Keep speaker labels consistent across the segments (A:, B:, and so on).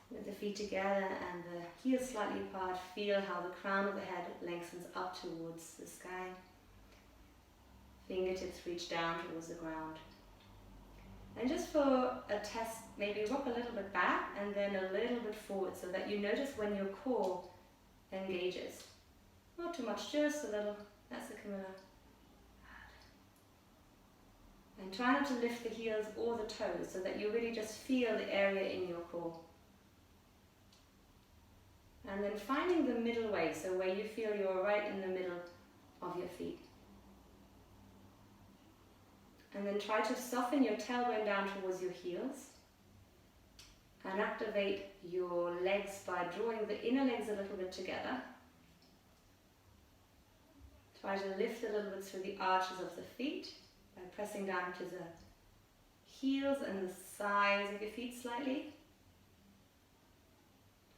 A: With the feet together and the heels slightly apart, feel how the crown of the head lengthens up towards the sky. Fingertips reach down towards the ground. And just for a test, maybe rock a little bit back and then a little bit forward so that you notice when your core engages. Not too much, just a little. That's the Camilla. And try not to lift the heels or the toes so that you really just feel the area in your core. And then finding the middle way, so where you feel you're right in the middle of your feet. And then try to soften your tailbone down towards your heels. And activate your legs by drawing the inner legs a little bit together. Try to lift a little bit through the arches of the feet by pressing down to the heels and the sides of your feet slightly.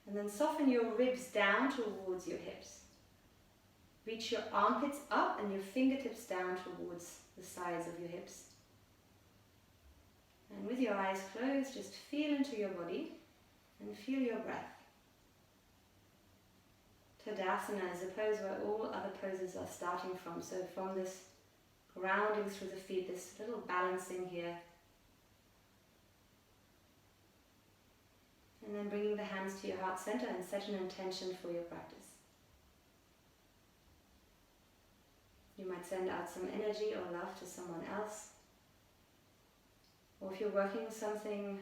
A: And then soften your ribs down towards your hips. Reach your armpits up and your fingertips down towards the sides of your hips. And with your eyes closed, just feel into your body and feel your breath. Tadasana is a pose where all other poses are starting from. So from this grounding through the feet, this little balancing here. And then bringing the hands to your heart center and set an intention for your practice. You might send out some energy or love to someone else. Or if you're working with something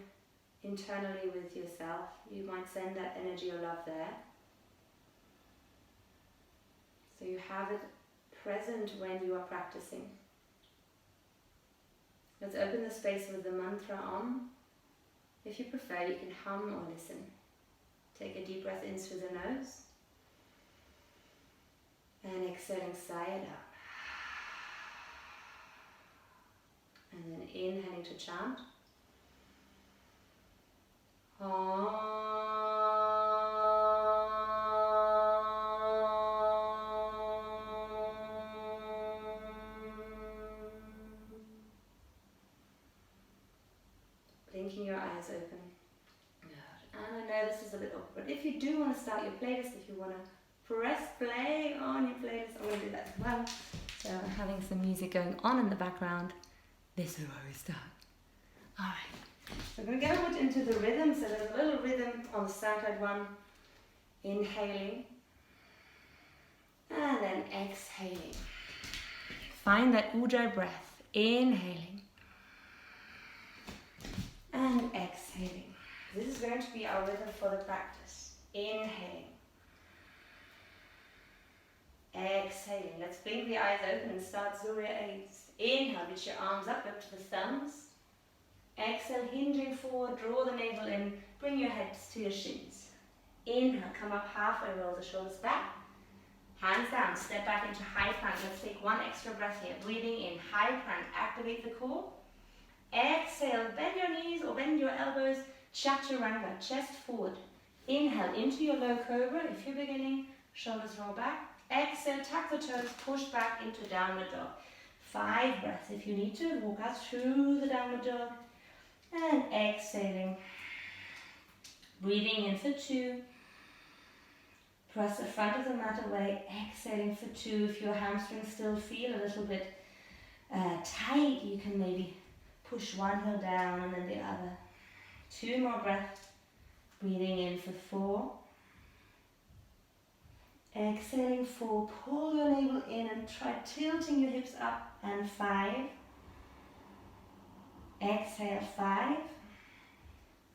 A: internally with yourself, you might send that energy or love there. So you have it present when you are practicing. Let's open the space with the mantra Om. If you prefer, you can hum or listen. Take a deep breath in through the nose. And exhaling, sigh it out. And then inhaling to chant. Blinking your eyes open. Good. And I know this is a bit awkward. If you do want to start your playlist, if you want to press play on your playlist, I'm going to do that as well. So I'm having some music going on in the background. This is where we start. Alright. We're going to get a bit into the rhythm. So there's a little rhythm on the side one. Inhaling. And then exhaling. Find that Ujjayi breath. Inhaling. And exhaling. This is going to be our rhythm for the practice. Inhaling. Exhaling. Let's blink the eyes open and start Surya 8. Inhale, reach your arms up to the thumbs. Exhale, hinging forward, draw the navel in, bring your heads to your shins. Inhale, come up halfway, roll the shoulders back. Hands down, step back into high plank. Let's take one extra breath here. Breathing in, high plank, activate the core. Exhale, bend your knees or bend your elbows, Chaturanga, chest forward. Inhale into your low cobra if you're beginning, shoulders roll back. Exhale, tuck the toes, push back into downward dog. 5 breaths if you need to. Walk us through the downward dog. And exhaling. Breathing in for 2. Press the front of the mat away. Exhaling for 2. If your hamstrings still feel a little bit tight, you can maybe push one heel down and then the other. 2 more breaths. Breathing in for 4. Exhaling 4, pull your navel in and try tilting your hips up, and 5. Exhale 5.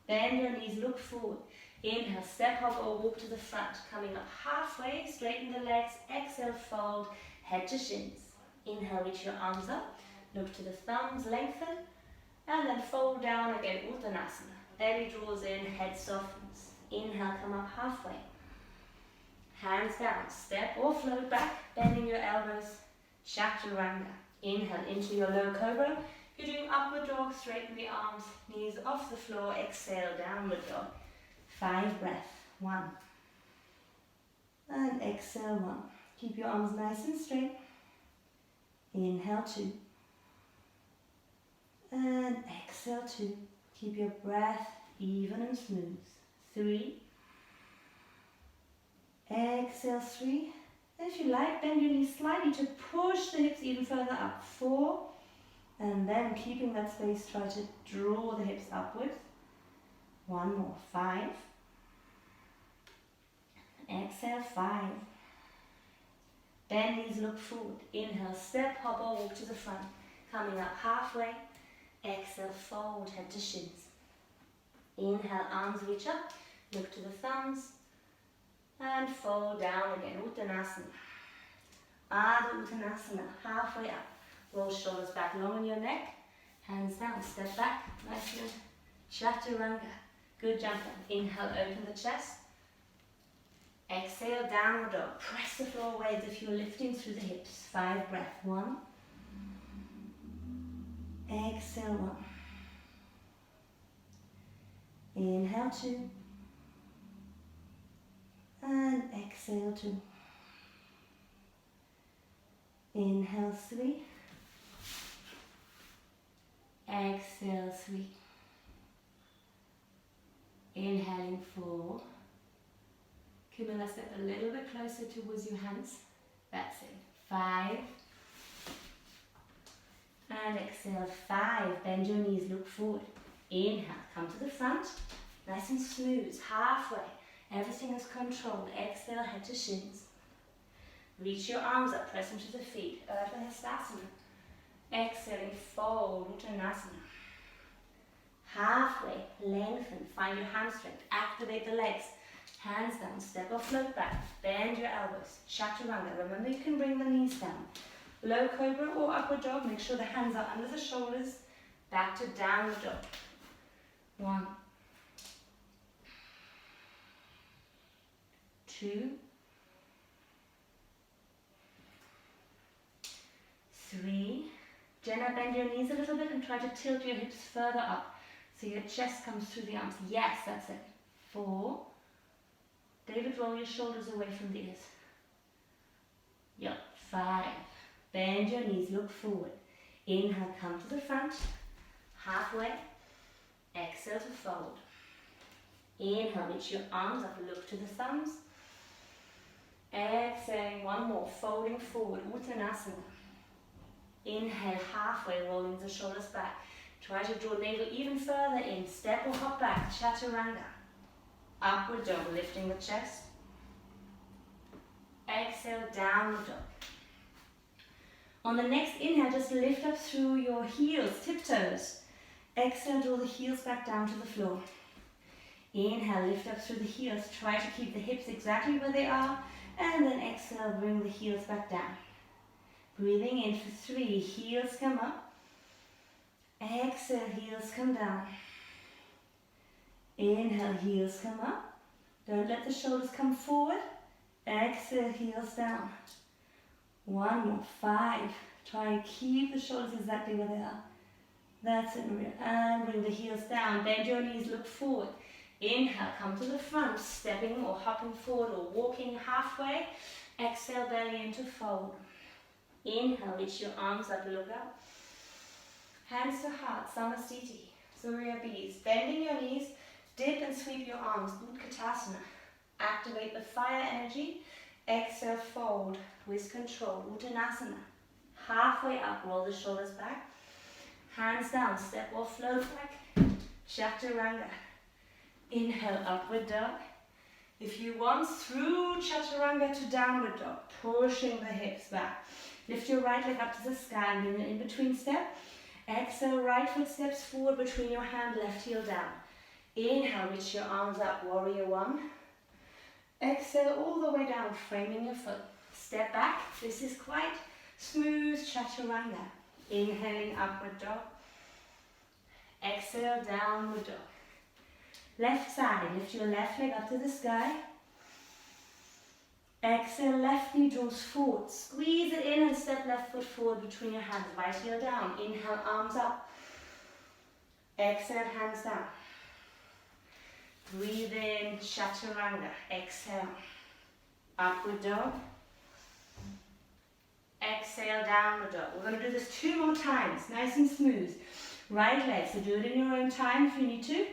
A: Bend your knees, look forward. Inhale, step hop or walk to the front, coming up halfway, straighten the legs. Exhale, fold, head to shins. Inhale, reach your arms up, look to the thumbs, lengthen, and then fold down again, Uttanasana. Belly draws in, head softens. Inhale, come up halfway. Hands down, step or float back, bending your elbows, Chaturanga. Inhale into your low cobra. If you're doing upward dog, straighten the arms, knees off the floor, exhale, downward dog. 5 breaths, 1. And exhale, 1. Keep your arms nice and straight. Inhale, 2. And exhale, 2. Keep your breath even and smooth. 3. Exhale, 3. And if you like, bend your knees slightly to push the hips even further up. 4. And then keeping that space, try to draw the hips upwards. 1 more. 5. Exhale, 5. Bend knees, look forward. Inhale, step, hop or walk to the front. Coming up halfway. Exhale, fold, head to shins. Inhale, arms reach up. Look to the thumbs. And fold down again. Uttanasana. Ardha Uttanasana. Halfway up. Roll shoulders back long on your neck. Hands down. Step back. Nice good. Chaturanga. Good jumper. Inhale, open the chest. Exhale, downward dog. Press the floor away as if you're lifting through the hips. 5 breath. 1. Exhale, 1. Inhale, 2. And exhale, 2. Inhale, 3. Exhale, 3. Inhaling, 4. Kumula, step a little bit closer towards your hands. That's it. 5. And exhale, 5. Bend your knees, look forward. Inhale, come to the front. Nice and smooth, halfway. Everything is controlled. Exhale, head to shins. Reach your arms up, press into the feet. Urdhva Hastasana. Exhaling, fold, Uttanasana. Halfway, lengthen, find your hamstring. Activate the legs. Hands down, step or float back. Bend your elbows. Chaturanga. Remember you can bring the knees down. Low cobra or upward dog. Make sure the hands are under the shoulders. Back to downward dog. 1. 2. 3. Jenna, bend your knees a little bit and try to tilt your hips further up so your chest comes through the arms. Yes, that's it. 4. David, roll your shoulders away from the ears. Yep. 5. Bend your knees, look forward. Inhale, come to the front. Halfway. Exhale to fold. Inhale, reach your arms up, look to the thumbs. Exhaling, 1 more, folding forward, Uttanasana. Inhale, halfway, rolling the shoulders back. Try to draw navel even further in. Step or hop back, Chaturanga. Upward dog, lifting the chest. Exhale, downward dog. On the next inhale, just lift up through your heels, tiptoes. Exhale, draw the heels back down to the floor. Inhale, lift up through the heels. Try to keep the hips exactly where they are. And then exhale, bring the heels back down. Breathing in for 3, heels come up. Exhale, heels come down. Inhale, heels come up. Don't let the shoulders come forward. Exhale, heels down. 1 more, 5. Try and keep the shoulders exactly where they are. That's it, Maria. And bring the heels down. Bend your knees, look forward. Inhale, come to the front, stepping or hopping forward or walking halfway. Exhale, belly into fold. Inhale, reach your arms up, look up. Hands to heart, Samasthiti, Surya Bees. Bending your knees, dip and sweep your arms, Utkatasana. Activate the fire energy. Exhale, fold with control, Uttanasana. Halfway up, roll the shoulders back. Hands down, step or float back. Chaturanga. Inhale, upward dog. If you want, through Chaturanga to downward dog, pushing the hips back. Lift your right leg up to the sky and bring an in-between step. Exhale, right foot steps forward between your hand, left heel down. Inhale, reach your arms up, warrior 1. Exhale, all the way down, framing your foot. Step back. This is quite smooth Chaturanga. Inhaling, upward dog. Exhale, downward dog. Left side, lift your left leg up to the sky. Exhale, left knee draws forward. Squeeze it in and step left foot forward between your hands. Right heel down. Inhale, arms up. Exhale, hands down. Breathe in, Chaturanga. Exhale, upward dog. Exhale, downward dog. We're going to do this 2 more times, nice and smooth. Right leg, so do it in your own time if you need to.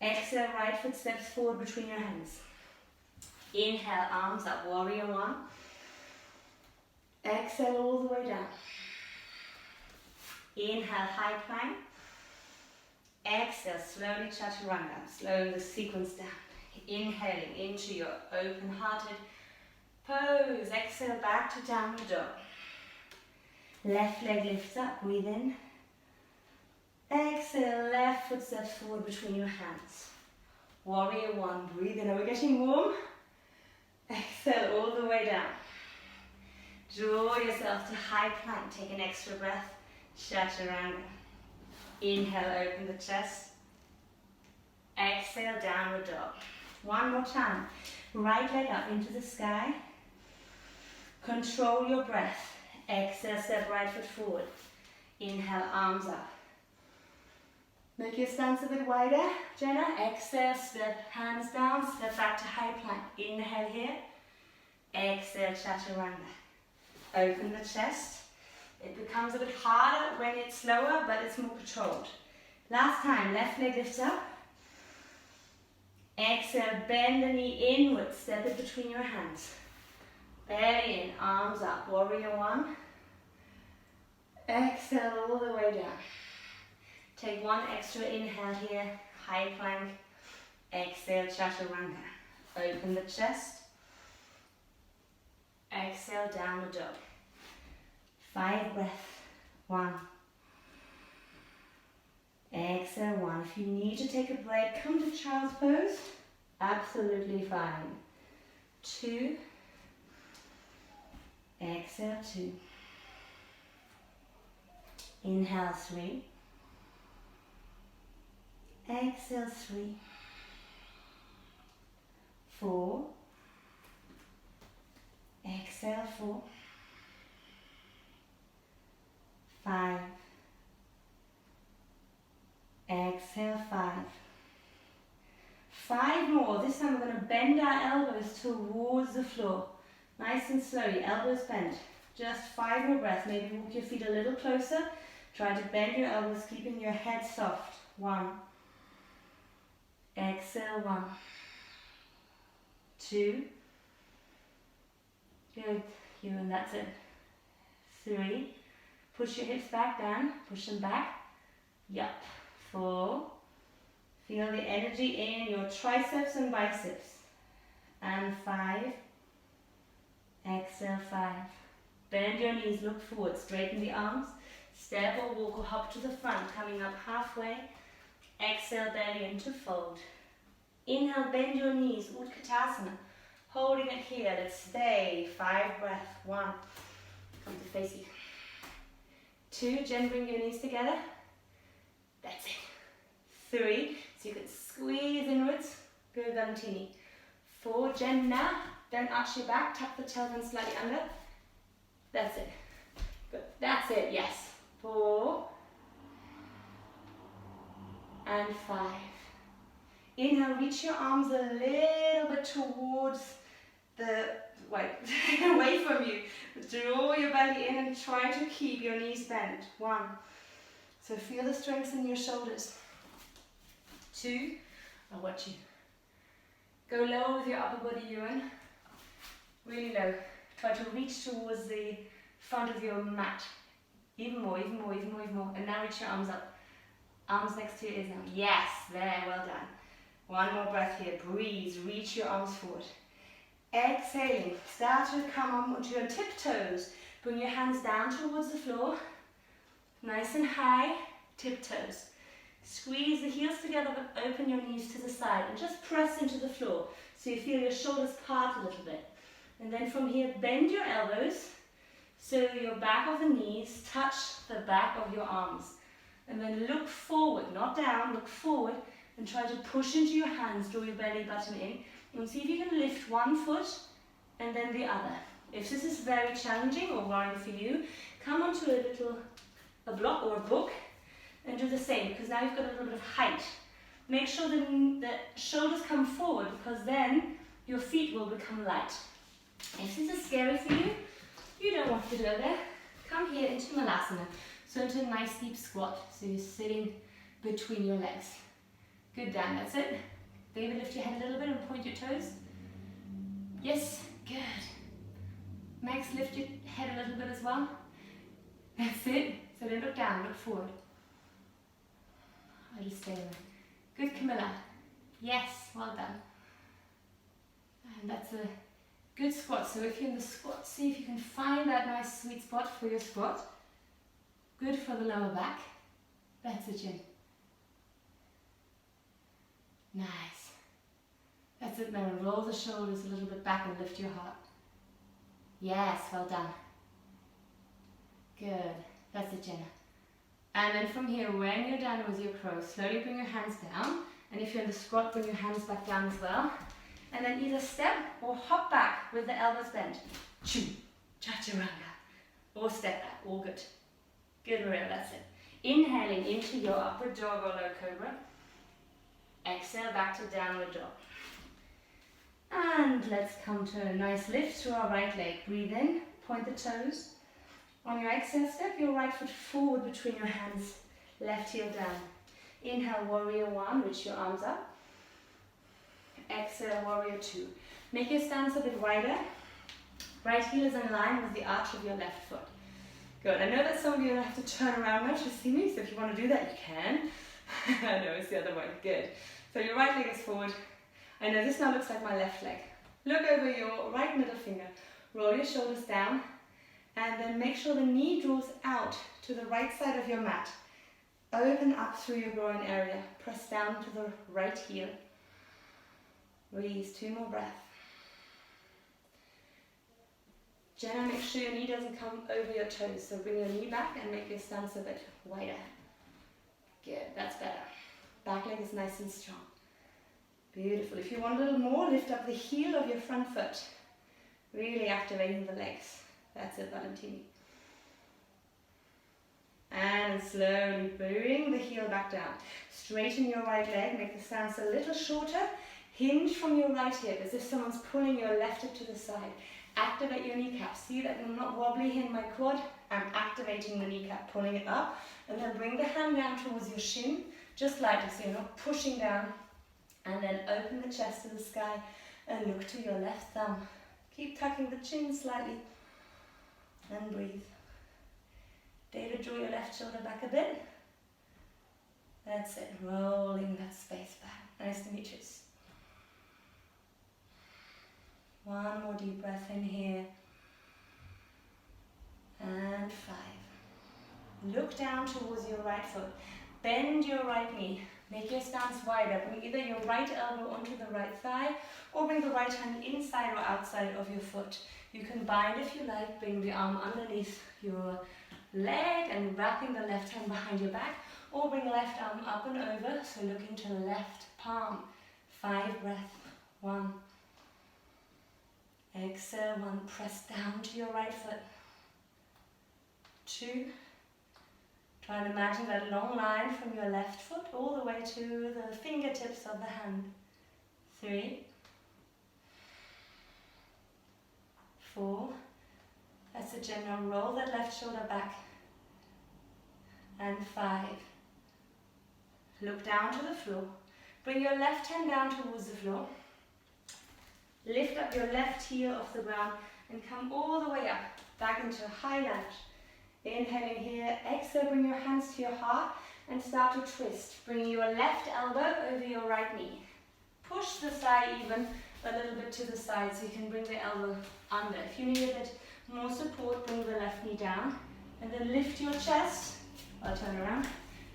A: Exhale, right foot steps forward between your hands. Inhale, arms up, warrior one. Exhale all the way down. Inhale, high plank. Exhale, slowly chaturanga, slowing the sequence down. Inhaling into your open-hearted pose. Exhale, back to downward dog. Left leg lifts up, breathe in. Exhale, left foot steps forward between your hands. Warrior one, breathe in. Are we getting warm? Exhale all the way down. Draw yourself to high plank. Take an extra breath. Chaturanga. Inhale, open the chest. Exhale, downward dog. One more time. Right leg up into the sky. Control your breath. Exhale, step right foot forward. Inhale, arms up. Make your stance a bit wider, Jenna. Exhale, step hands down, step back to high plank. Inhale here. Exhale, chaturanga. Open the chest. It becomes a bit harder when it's slower, but it's more controlled. Last time, left leg lifts up. Exhale, bend the knee inward, step it between your hands. Belly in, arms up, warrior one. Exhale all the way down. Take one extra inhale here, high plank. Exhale, chaturanga. Open the chest. Exhale, downward dog. 5 breaths. 1. Exhale, 1. If you need to take a break, come to child's pose. Absolutely fine. 2. Exhale, 2. Inhale, 3. Exhale, 3. 4. Exhale, 4. 5. Exhale, 5. 5 more. This time we're going to bend our elbows towards the floor. Nice and slowly, elbows bent. Just 5 more breaths. Maybe walk your feet a little closer. Try to bend your elbows, keeping your head soft. 1. Exhale, 1. 2. Good. You, and that's it. 3. Push your hips back down. Push them back. Yup. 4. Feel the energy in your triceps and biceps. And 5. Exhale, 5. Bend your knees, look forward, straighten the arms. Step or walk or hop to the front, coming up halfway. Exhale, belly into fold. Inhale, bend your knees, Utkatasana. Holding it here, let's stay. 5 breaths. 1. Come to facing. 2, Jen, bring your knees together. That's it. 3, so you can squeeze inwards. Good, Valentini. 4, Jen, now. Don't arch your back, tuck the tailbone slightly under. That's it. Good, that's it, yes. 4. And 5. Inhale, reach your arms a little bit towards the, away from you. Draw your belly in and try to keep your knees bent. 1. So feel the strength in your shoulders. 2. I'll watch you. Go low with your upper body, Ewan. Really low. Try to reach towards the front of your mat. Even more, even more, even more, even more. And now reach your arms up. Arms next to your ears now. Yes, there, well done. 1 more breath here. Breathe, reach your arms forward. Exhaling, start to come onto your tiptoes. Bring your hands down towards the floor. Nice and high, tiptoes. Squeeze the heels together but open your knees to the side and just press into the floor so you feel your shoulders part a little bit. And then from here, bend your elbows so your back of the knees touch the back of your arms. And then look forward, not down, look forward and try to push into your hands, draw your belly button in. And see if you can lift one foot and then the other. If this is very challenging or worrying for you, come onto a block or a book and do the same, because now you've got a little bit of height. Make sure the shoulders come forward, because then your feet will become light. If this is scary for you, you don't want to go there. Come here into Navasana. So into a nice deep squat. So you're sitting between your legs. Good, Dan, that's it. Maybe lift your head a little bit and point your toes. Yes, good. Max, lift your head a little bit as well. That's it. So don't look down, look forward. I'll just stay there. Good, Camilla. Yes, well done. And that's a good squat. So if you're in the squat, see if you can find that nice sweet spot for your squat. Good for the lower back. That's it, Jen. Nice. That's it, now roll the shoulders a little bit back and lift your heart. Yes, well done. Good. That's it, Jenna. And then from here, when you're done with your crow, slowly bring your hands down. And if you're in the squat, bring your hands back down as well. And then either step or hop back with the elbows bent. Choo, chaturanga. Or step back, all good. Good, Maria, that's it. Inhaling into your upward dog or low cobra. Exhale back to downward dog. And let's come to a nice lift to our right leg. Breathe in, point the toes. On your exhale, step your right foot forward between your hands, left heel down. Inhale, warrior one, reach your arms up. Exhale, warrior two. Make your stance a bit wider. Right heel is in line with the arch of your left foot. Good. I know that some of you have to turn around now to see me, so if you want to do that, you can. I know, it's the other way. Good. So your right leg is forward. I know this now looks like my left leg. Look over your right middle finger. Roll your shoulders down. And then make sure the knee draws out to the right side of your mat. Open up through your groin area. Press down to the right heel. Release, 2 more breaths. Jenna, make sure your knee doesn't come over your toes. So bring your knee back and make your stance a bit wider. Good, that's better. Back leg is nice and strong. Beautiful. If you want a little more, lift up the heel of your front foot. Really activating the legs. That's it, Valentini. And slowly bring the heel back down. Straighten your right leg, make the stance a little shorter. Hinge from your right hip as if someone's pulling your left hip to the side. Activate your kneecap. See that I'm not wobbly here in my quad. I'm activating the kneecap, pulling it up. And then bring the hand down towards your shin, just lightly, so you're not pushing down. And then open the chest to the sky and look to your left thumb. Keep tucking the chin slightly. And breathe. David, draw your left shoulder back a bit. That's it, rolling that space back. Nice to meet you. One more deep breath in here. And 5. Look down towards your right foot. Bend your right knee. Make your stance wider. Bring either your right elbow onto the right thigh or bring the right hand inside or outside of your foot. You can bind if you like. Bring the arm underneath your leg and wrapping the left hand behind your back, or bring left arm up and over, so looking to the left palm. 5 breaths. 1. Exhale, 1. Press down to your right foot. 2. Try and imagine that long line from your left foot all the way to the fingertips of the hand. 3. 4. That's a general roll that left shoulder back. And 5. Look down to the floor. Bring your left hand down towards the floor. Lift up your left heel off the ground and come all the way up, back into a high lunge. Inhaling here, exhale, bring your hands to your heart and start to twist. Bring your left elbow over your right knee. Push the thigh even a little bit to the side so you can bring the elbow under. If you need a bit more support, bring the left knee down and then lift your chest. I'll turn around.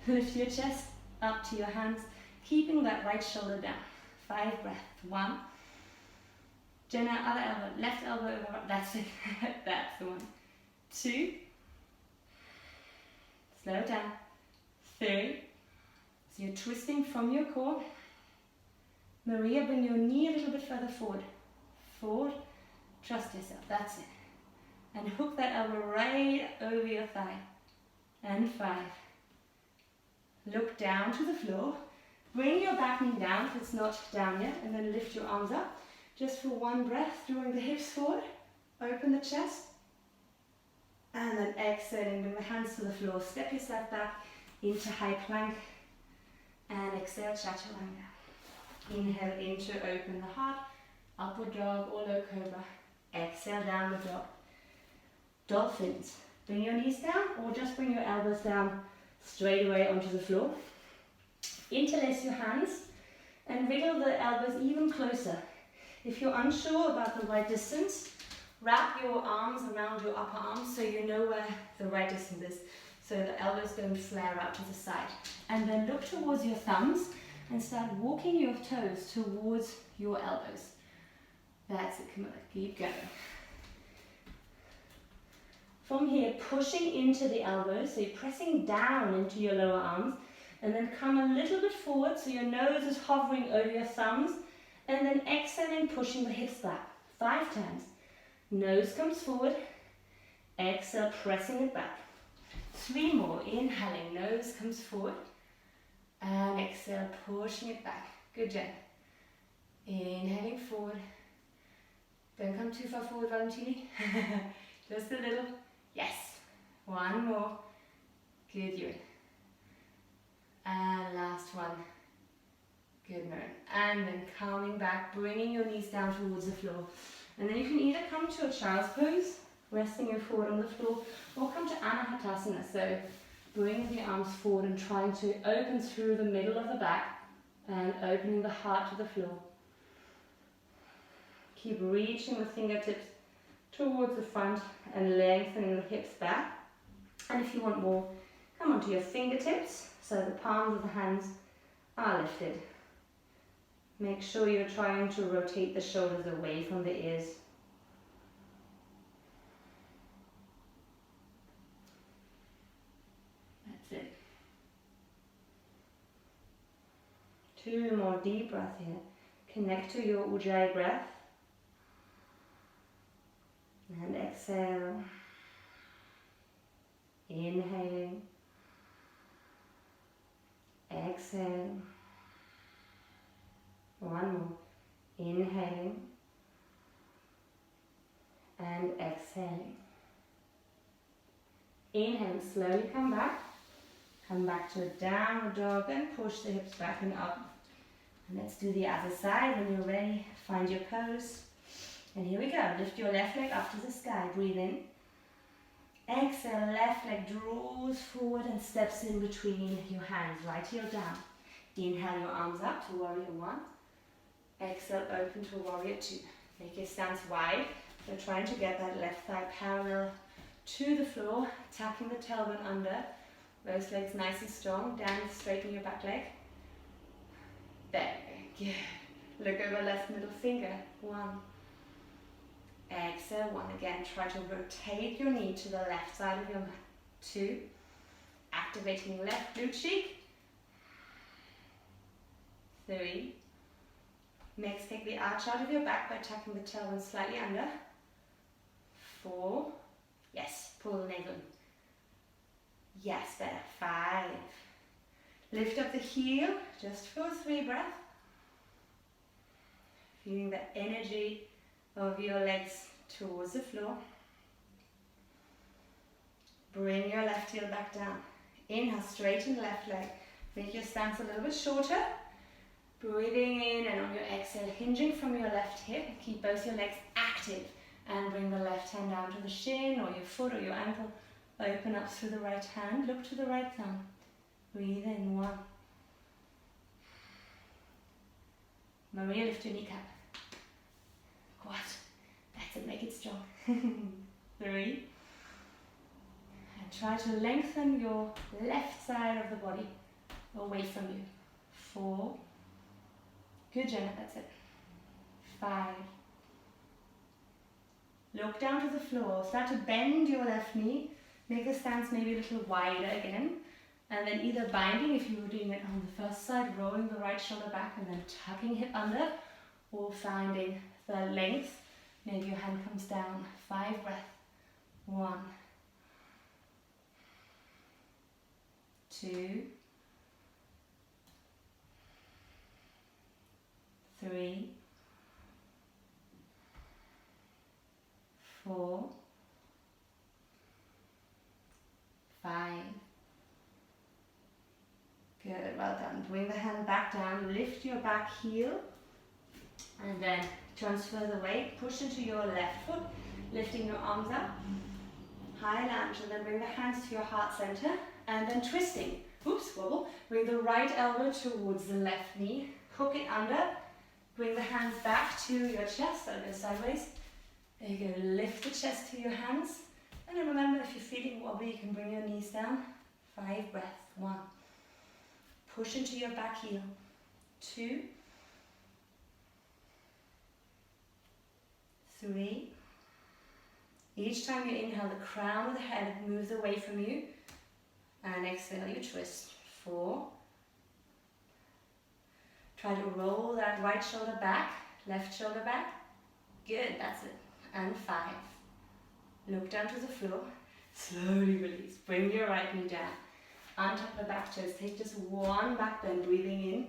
A: Lift your chest up to your hands, keeping that right shoulder down. 5 breaths. 1. Jenna, other elbow, left elbow over, that's it. That's the one. 2. Slow down. 3. So you're twisting from your core. Maria, bring your knee a little bit further forward. Forward. Trust yourself. That's it. And hook that elbow right over your thigh. And 5. Look down to the floor. Bring your back knee down if it's not down yet. And then lift your arms up. Just for 1 breath, drawing the hips forward. Open the chest. And then exhaling, bring the hands to the floor. Step yourself back into high plank. And exhale, Chaturanga. Inhale in to open the heart, upward dog or low cobra. Exhale, downward dog. Dolphins. Bring your knees down or just bring your elbows down straight away onto the floor. Interlace your hands and wriggle the elbows even closer. If you're unsure about the right distance, wrap your arms around your upper arms so you know where the right distance is, so the elbows don't flare out to the side. And then look towards your thumbs and start walking your toes towards your elbows. That's it, come on, keep going. From here, pushing into the elbows, so you're pressing down into your lower arms, and then come a little bit forward so your nose is hovering over your thumbs, and then exhaling, pushing the hips back. 5 times. Nose comes forward, exhale, pressing it back. 3 more, inhaling, nose comes forward, and exhale, pushing it back. Good job. Inhaling forward. Don't come too far forward, Valentini. Just a little. Yes. 1 more. Good, you. And last one. Good, Marin. And then coming back, bringing your knees down towards the floor. And then you can either come to a child's pose, resting your forward on the floor, or come to Anahatasana. So bringing the arms forward and trying to open through the middle of the back and opening the heart to the floor. Keep reaching the fingertips towards the front and lengthening the hips back. And if you want more, come onto your fingertips so the palms of the hands are lifted. Make sure you're trying to rotate the shoulders away from the ears. That's it. 2 more deep breaths here. Connect to your Ujjayi breath. And exhale. Inhaling. Exhale. 1 more. Inhaling. And exhaling. Inhale, slowly come back. Come back to a downward dog and push the hips back and up. And let's do the other side. When you're ready, find your pose. And here we go. Lift your left leg up to the sky. Breathe in. Exhale, left leg draws forward and steps in between your hands. Right heel down. Inhale your arms up to warrior 1. Exhale, open to warrior 2. Make your stance wide. So trying to get that left thigh parallel to the floor, tapping the tailbone under. Both legs nice and strong. Down, straighten your back leg. There, good. Look over left middle finger. 1. Exhale, 1 again. Try to rotate your knee to the left side of your mat. 2. Activating left glute cheek. 3. Next, take the arch out of your back by tucking the tailbone slightly under. 4. Yes, pull the navel in. Yes, better. 5. Lift up the heel just for 3 breaths. Feeling the energy of your legs towards the floor. Bring your left heel back down. Inhale, straighten left leg. Make your stance a little bit shorter. Breathing in, and on your exhale, hinging from your left hip. Keep both your legs active and bring the left hand down to the shin or your foot or your ankle. Open up through the right hand. Look to the right thumb. Breathe in. 1. Maria, lift your kneecap. Good. That's it. Make it strong. 3. And try to lengthen your left side of the body away from you. 4. Good, Jenna, that's it. 5. Look down to the floor. Start to bend your left knee. Make the stance maybe a little wider again. And then either binding, if you were doing it on the first side, rolling the right shoulder back and then tucking hip under, or finding the length. Maybe your hand comes down. 5 breaths. 1. 2. 3. 4. 5. Good. Well well done. Bring the hand back down, lift your back heel, and then transfer the weight, push into your left foot, lifting your arms up, high lunge, and then bring the hands to your heart center, and then twisting. Oops, wobble. Bring the right elbow towards the left knee, hook it under, bring the hands back to your chest, elbow sideways. There you go, lift the chest to your hands. And then remember, if you're feeling wobbly, you can bring your knees down. 5 breaths. 1. Push into your back heel. 2. 3. Each time you inhale, the crown of the head moves away from you. And exhale, you twist. 4. Try to roll that right shoulder back, left shoulder back. Good, that's it. And 5. Look down to the floor. Slowly release. Bring your right knee down. Untap the back toes. Take just one back bend, breathing in.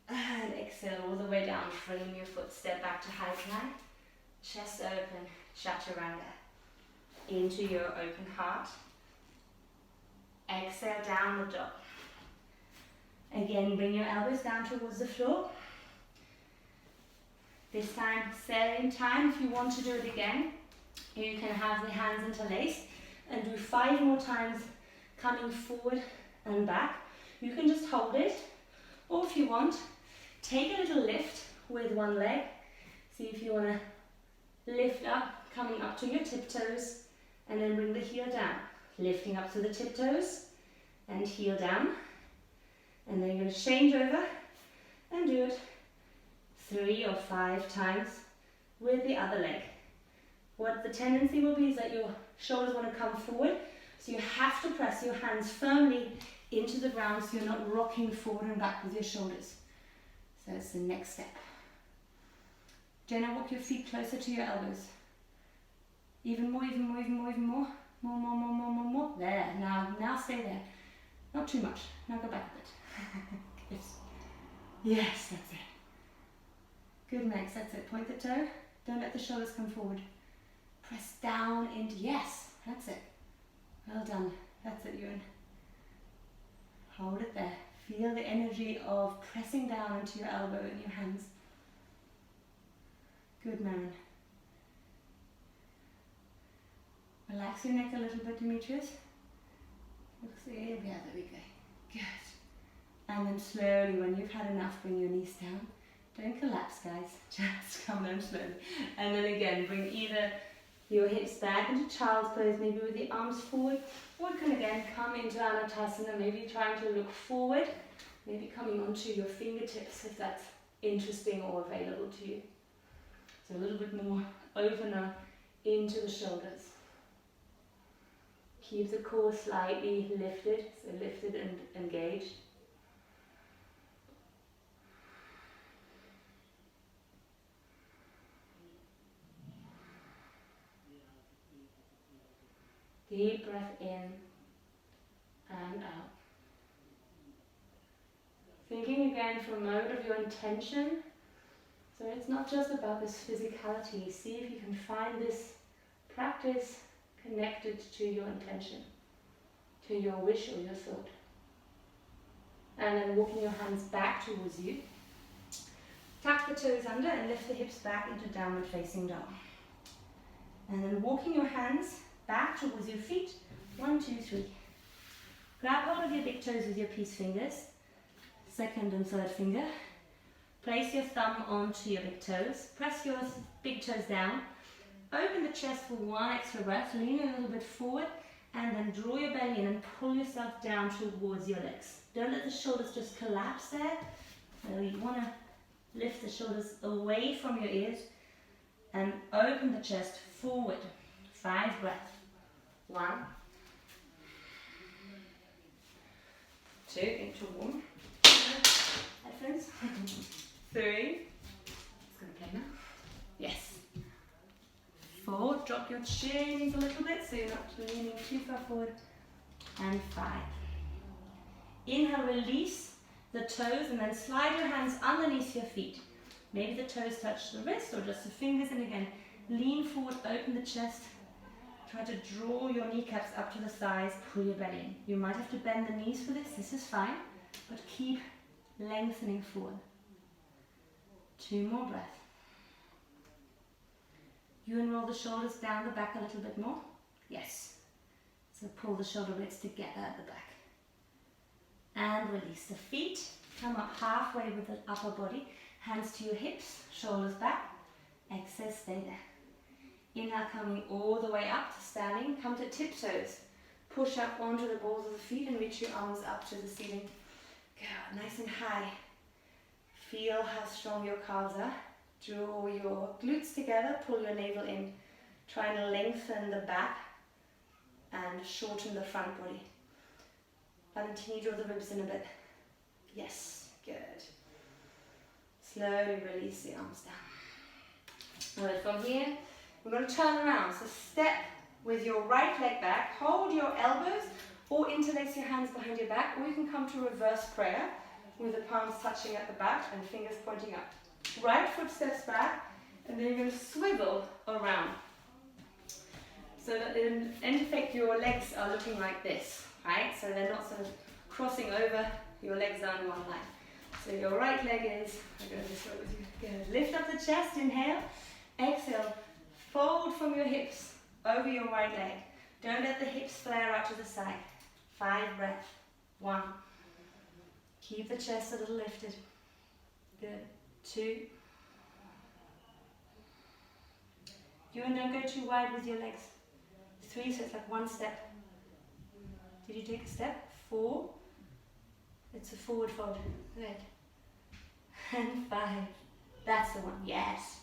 A: And exhale all the way down. Frame your foot. Step back to high plank. Chest open. Chaturanga. Into your open heart. Exhale, downward dog. Again, bring your elbows down towards the floor. This time, same time, if you want to do it again, you can have the hands interlaced and do 5 more times coming forward and back. You can just hold it, or if you want, take a little lift with one leg. See if you want to lift up, coming up to your tiptoes, and then bring the heel down. Lifting up to the tiptoes and heel down. And then you're going to change over and do it 3 or 5 times with the other leg. What the tendency will be is that your shoulders want to come forward, so you have to press your hands firmly into the ground so you're not rocking forward and back with your shoulders. So that's the next step. Jenna, walk your feet closer to your elbows. Even more, even more, even more, even more. More, more, more, more, more, more. There, now stay there. Not too much. Now go back a bit. Good. Yes, that's it. Good, Max, that's it. Point the toe. Don't let the shoulders come forward. Press down into, yes, that's it. Well done. That's it, Ewan. Hold it there. Feel the energy of pressing down into your elbow and your hands. Good, Marin. Relax your neck a little bit, Demetrius. Yeah, there we go. Good. And then slowly, when you've had enough, bring your knees down. Don't collapse, guys. Just come down slowly. And then again, bring either your hips back into child's pose, maybe with the arms forward, or you can again come into Anatasana, maybe trying to look forward, maybe coming onto your fingertips if that's interesting or available to you. So a little bit more opener into the shoulders. Keep the core slightly lifted, so lifted and engaged. Deep breath in and out. Thinking again for a moment of your intention. So it's not just about this physicality. See if you can find this practice connected to your intention, to your wish or your thought. And then walking your hands back towards you. Tuck the toes under and lift the hips back into downward facing dog. And then walking your hands back towards your feet. 1, 2, 3. Grab hold of your big toes with your peace fingers. Second and third finger. Place your thumb onto your big toes. Press your big toes down. Open the chest for 1 extra breath. Lean a little bit forward. And then draw your belly in and pull yourself down towards your legs. Don't let the shoulders just collapse there. So you want to lift the shoulders away from your ears. And open the chest forward. 5 breaths. 1, 2, into warm. Headphones. 3. It's going to play now. Yes. 4. Drop your shins a little bit so you're not leaning too far forward. And 5. Inhale, release the toes and then slide your hands underneath your feet. Maybe the toes touch the wrist or just the fingers, and again, lean forward, open the chest. Try to draw your kneecaps up to the thighs, pull your belly in. You might have to bend the knees for this is fine. but keep lengthening forward. 2 more breaths. You unroll the shoulders down the back a little bit more. Yes. So pull the shoulder blades together at the back. And release the feet. Come up halfway with the upper body. Hands to your hips, shoulders back. Exhale, stay there. Inhale, coming all the way up to standing. Come to tiptoes. Push up onto the balls of the feet and reach your arms up to the ceiling. Good, nice and high. Feel how strong your calves are. Draw your glutes together, pull your navel in. Try and lengthen the back and shorten the front body. Valentini, draw the ribs in a bit. Yes, good. Slowly release the arms down. Alright, from here, we're going to turn around. So step with your right leg back, hold your elbows or interlace your hands behind your back, or you can come to reverse prayer with the palms touching at the back and fingers pointing up. Right foot steps back, and then you're going to swivel around. So that in effect your legs are looking like this, right? So they're not sort of crossing over, your legs are in one line. So your right leg is, I'm going to this way with you. Good. Lift up the chest, inhale. Exhale, fold from your hips over your right leg. Don't let the hips flare out to the side. 5 breaths. 1. Keep the chest a little lifted. Good. 2. You and don't go too wide with your legs. 3, so it's like 1 step. Did you take a step? 4. It's a forward fold. Good. And 5. That's the one. Yes.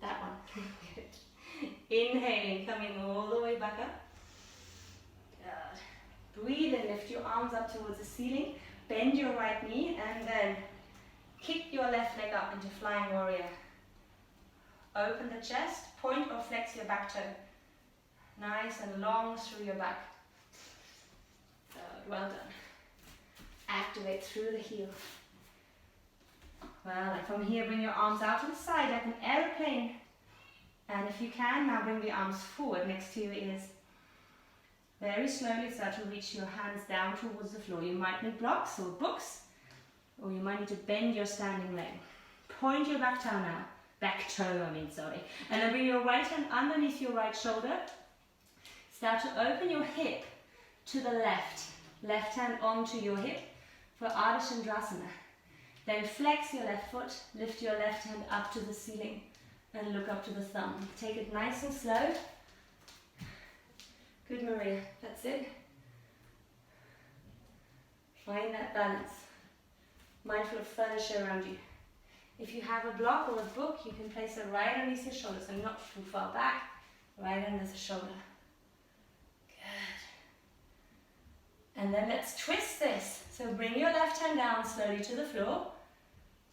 A: That one. Good. Inhaling, coming all the way back up. Good. Breathe in, lift your arms up towards the ceiling. Bend your right knee and then kick your left leg up into flying warrior. Open the chest, point or flex your back toe. Nice and long through your back. Good, well done. Activate through the heel. Well, like from here, bring your arms out to the side like an aeroplane. And if you can, now bring the arms forward next to your ears. Very slowly start to reach your hands down towards the floor. You might need blocks or books, or you might need to bend your standing leg. Point your back toe now. Back toe, sorry. And then bring your right hand underneath your right shoulder. Start to open your hip to the left. Left hand onto your hip for Ardha Chandrasana. Then flex your left foot, lift your left hand up to the ceiling and look up to the thumb. Take it nice and slow. Good, Maria. That's it. Find that balance. Mindful of furniture around you. If you have a block or a book, you can place it right underneath your shoulder, so not too far back, right under the shoulder. Good. And then let's twist this. So bring your left hand down slowly to the floor.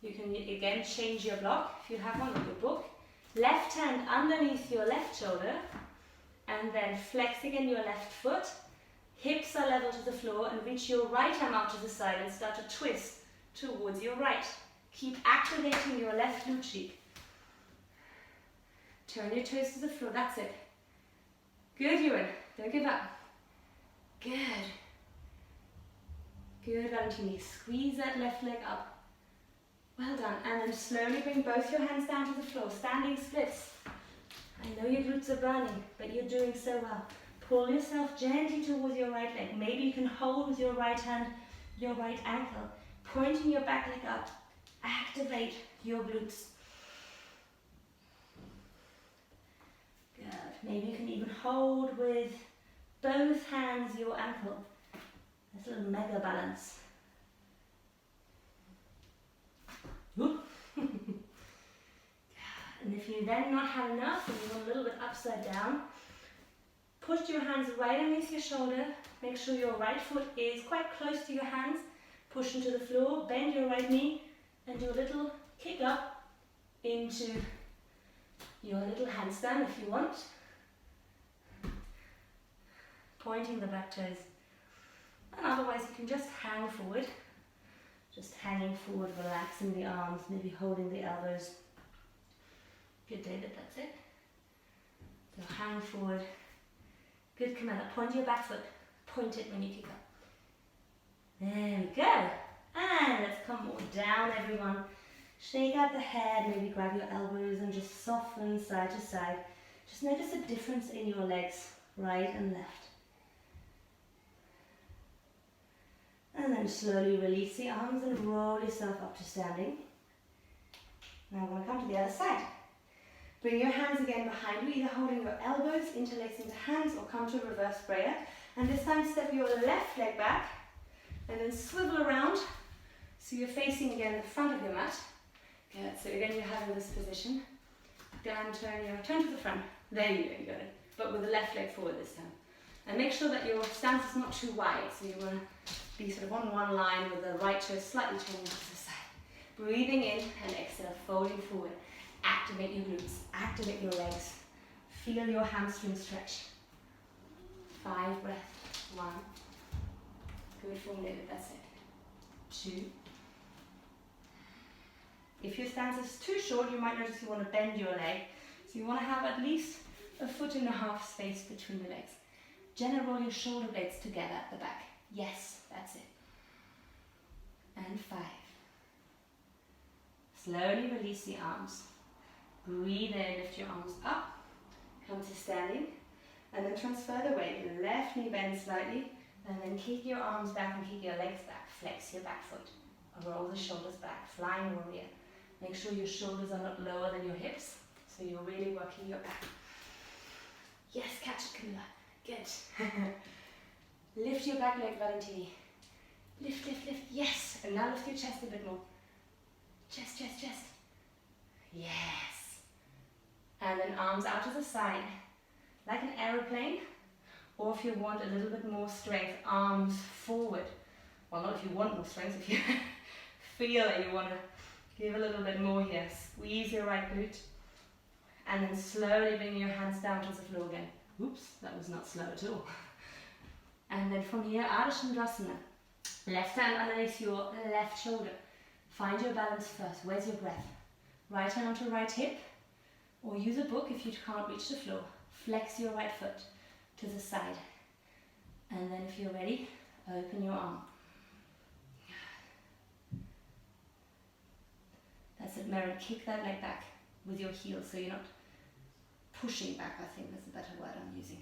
A: You can again change your block if you have one, or your book. Left hand underneath your left shoulder, and then flex again your left foot. Hips are level to the floor, and reach your right arm out to the side and start to twist towards your right. Keep activating your left glute cheek. Turn your toes to the floor, that's it. Good, Ewan, don't give up. Good. Good, Valentini. Squeeze that left leg up. Well done. And then slowly bring both your hands down to the floor. Standing splits. I know your glutes are burning, but you're doing so well. Pull yourself gently towards your right leg. Maybe you can hold with your right hand, your right ankle. Pointing your back leg up. Activate your glutes. Good. Maybe you can even hold with both hands your ankle. That's a little mega balance. And if you then not have enough and you want a little bit upside down, push your hands right underneath your shoulder. Make sure your right foot is quite close to your hands. Push into the floor, bend your right knee, and do a little kick up into your little handstand if you want. Pointing the back toes. And otherwise you can just hang forward. Just hanging forward, relaxing the arms, maybe holding the elbows. Good, David, that's it. So hang forward. Good, Camilla. Point your back foot. Point it when you kick up. There we go. And let's come more down, everyone. Shake out the head, maybe grab your elbows and just soften side to side. Just notice a difference in your legs, right and left. And then slowly release the arms and roll yourself up to standing. Now we're going to come to the other side. Bring your hands again behind you, either holding your elbows, interlacing the hands, or come to a reverse prayer. And this time step your left leg back, and then swivel around, so you're facing again the front of your mat. Good, so again you're having this position. Down, turn to the front. There you go, you got it. But with the left leg forward this time. And make sure that your stance is not too wide, so you want to be sort of on one line with the right toe slightly turning to the side. Breathing in and exhale, folding forward. Activate your glutes, activate your legs. Feel your hamstring stretch. 5 breaths. 1. Good, formulated, that's it. 2. If your stance is too short, you might notice you want to bend your leg. So you want to have at least 1.5 foot space between your legs. Gently roll your shoulder blades together at the back. Yes, that's it. And 5. Slowly release the arms. Breathe in, lift your arms up. Come to standing. And then transfer the weight. Left knee bends slightly. And then kick your arms back and kick your legs back. Flex your back foot. Roll the shoulders back. Flying warrior. Make sure your shoulders are not lower than your hips. So you're really working your back. Yes, catch it, Camilla. Good. Lift your back leg, Valentini. Lift, lift, lift. Yes. And now lift your chest a bit more. Chest, chest, chest. Yes. And then arms out to the side. Like an aeroplane. Or if you want a little bit more strength, arms forward. Well, not if you want more strength, if you feel that you want to give a little bit more here. Squeeze your right glute. And then slowly bring your hands down to the floor again. Oops, that was not slow at all. And then from here, Chandrasana. Left hand underneath your left shoulder. Find your balance first. Where's your breath? Right hand onto right hip. Or use a book if you can't reach the floor. Flex your right foot to the side. And then if you're ready, open your arm. That's it, Mary. Kick that leg back with your heels so you're not pushing back, I think that's a better word I'm using.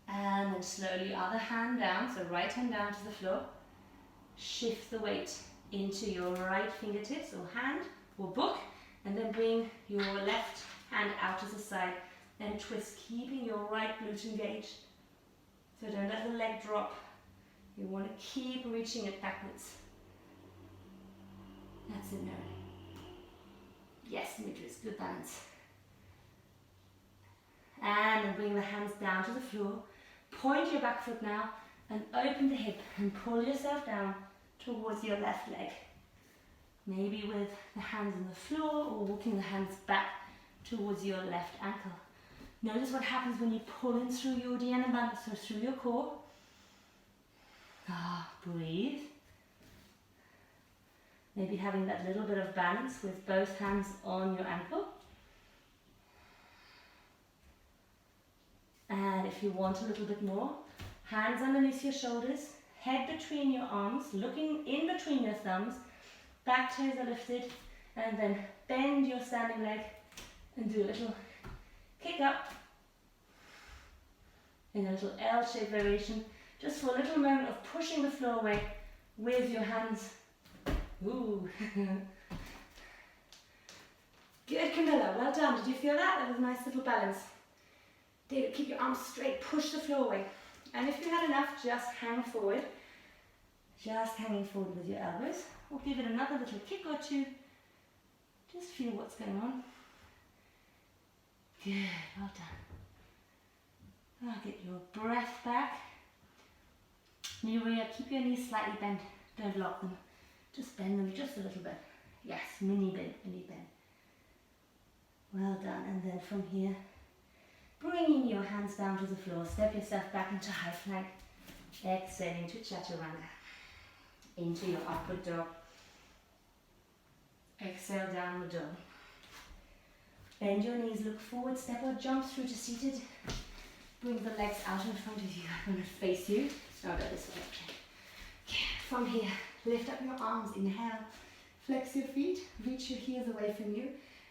A: And then slowly other hand down, so right hand down to the floor. Shift the weight into your right fingertips or hand or book, and then bring your left hand out to the side and twist, keeping your right glute engaged. So don't let the leg drop. You want to keep reaching it backwards. That's it, Mary. Yes, Demetrius, good balance. And then bring the hands down to the floor. Point your back foot now and open the hip and pull yourself down towards your left leg. Maybe with the hands on the floor or walking the hands back towards your left ankle. Notice what happens when you pull in through your Dhyana Bandha, so through your core. Breathe. Maybe having that little bit of balance with both hands on your ankle. And if you want a little bit more, hands underneath your shoulders, head between your arms, looking in between your thumbs, back toes are lifted, and then bend your standing leg and do a little kick up in a little L-shaped variation, just for a little moment of pushing the floor away with your hands. Ooh. Good, Camilla, well done. Did you feel that? That was a nice little balance. David, keep your arms straight, push the floor away. And if you had enough, just hang forward. Just hanging forward with your elbows. Or give it another little kick or two. Just feel what's going on. Good, well done. I'll get your breath back. Nuria, keep your knees slightly bent. Don't lock them. Just bend them just a little bit. Yes, mini bend, mini bend. Well done. And then from here, bringing your hands down to the floor, step yourself back into high plank. Exhaling to Chaturanga. Into your upward dog. Exhale, downward dog. Bend your knees, look forward, step or jump through to seated. Bring the legs out in front of you. I'm going to face you. No, go this way actually. From here, lift up your arms, inhale, flex your feet, reach your heels away from you,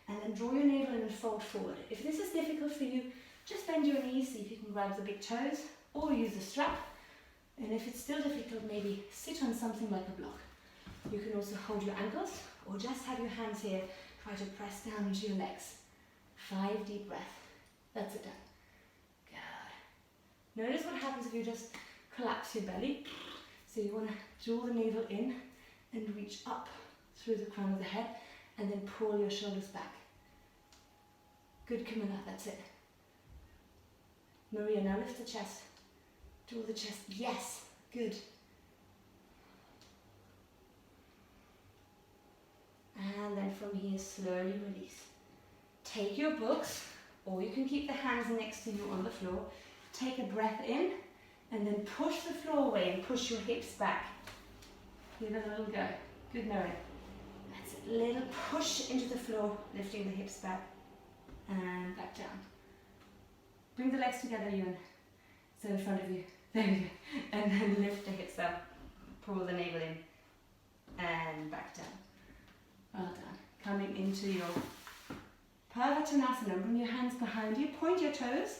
A: and then draw your navel in and fold forward. If this is difficult for you, just bend your knees, see if you can grab the big toes, or use the strap. And if it's still difficult, maybe sit on something like a block. You can also hold your ankles, or just have your hands here, try to press down into your legs. 5 deep breaths. That's it done. Good. Notice what happens if you just collapse your belly. So you want to draw the navel in and reach up through the crown of the head, and then pull your shoulders back. Good, Camilla, that's it. Maria, now lift the chest. Draw the chest, yes, good. And then from here, slowly release. Take your books, or you can keep the hands next to you on the floor. Take a breath in, and then push the floor away and push your hips back. Give it a little go. Good, Maria. That's it. Little push into the floor, lifting the hips back and back down. Bring the legs together, Ewan. So in front of you. There you go. And then lift the hips up. Pull the navel in and back down. Well done. Coming into your Tadasana. Bring your hands behind you. Point your toes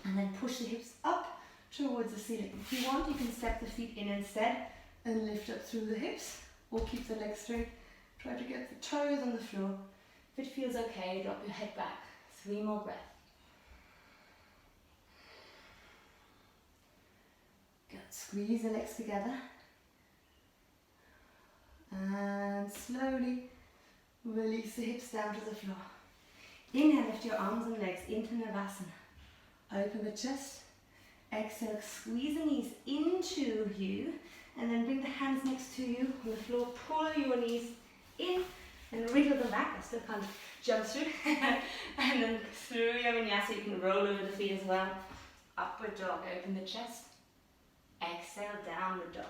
A: and then push the hips up towards the ceiling. If you want, you can step the feet in instead and lift up through the hips, or keep the legs straight. Try to get the toes on the floor. If it feels okay, drop your head back. 3 more breaths. Good. Squeeze the legs together. And slowly release the hips down to the floor. Inhale, lift your arms and legs into Navasana. Open the chest. Exhale, squeeze the knees into you, and then bring the hands next to you on the floor. Pull your knees in and wriggle them back. I still can't jump through. And then through your Vinyasa, you can roll over the feet as well. Upward dog, open the chest. Exhale, downward dog.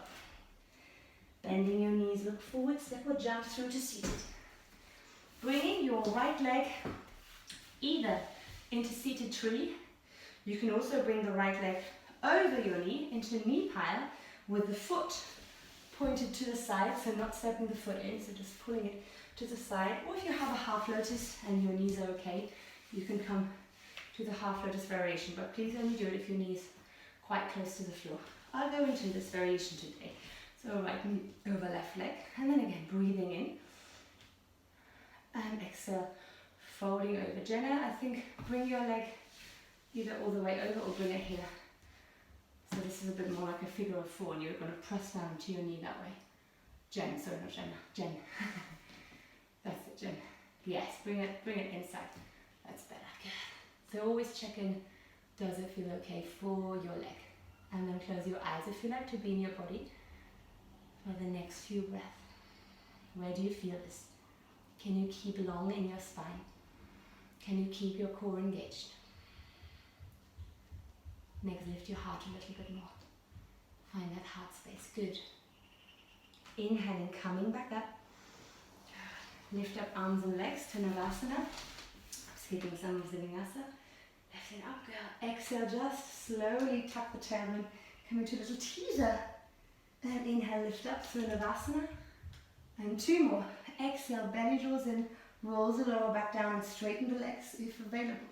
A: Bending your knees, look forward, step or jump through to seated. Bringing your right leg either into seated tree. You can also bring the right leg over your knee into knee pile with the foot pointed to the side, so not stepping the foot in, so just pulling it to the side. Or if you have a half lotus and your knees are okay, you can come to the half lotus variation, but please only do it if your knees quite close to the floor. I'll go into this variation today. So right knee over left leg, and then again breathing in and exhale, folding over. Jenna, I think bring your leg either all the way over or bring it here. So this is a bit more like a figure of 4, and you're going to press down to your knee that way. Jen, sorry, not Jenna, Jen. That's it, Jen. Yes, bring it inside. That's better. Good. So always check in, does it feel okay for your leg? And then close your eyes if you like to be in your body for the next few breaths. Where do you feel this? Can you keep long in your spine? Can you keep your core engaged? Next, lift your heart a little bit more. Find that heart space. Good. Inhaling, coming back up. Lift up arms and legs to Navasana. Skipping some of the Vinyasa. Lift it up, girl. Exhale, just slowly tuck the tailbone. Come into a little teaser. And inhale, lift up through Navasana. And 2 more. Exhale, belly draws in, rolls the lower back down and straighten the legs if available.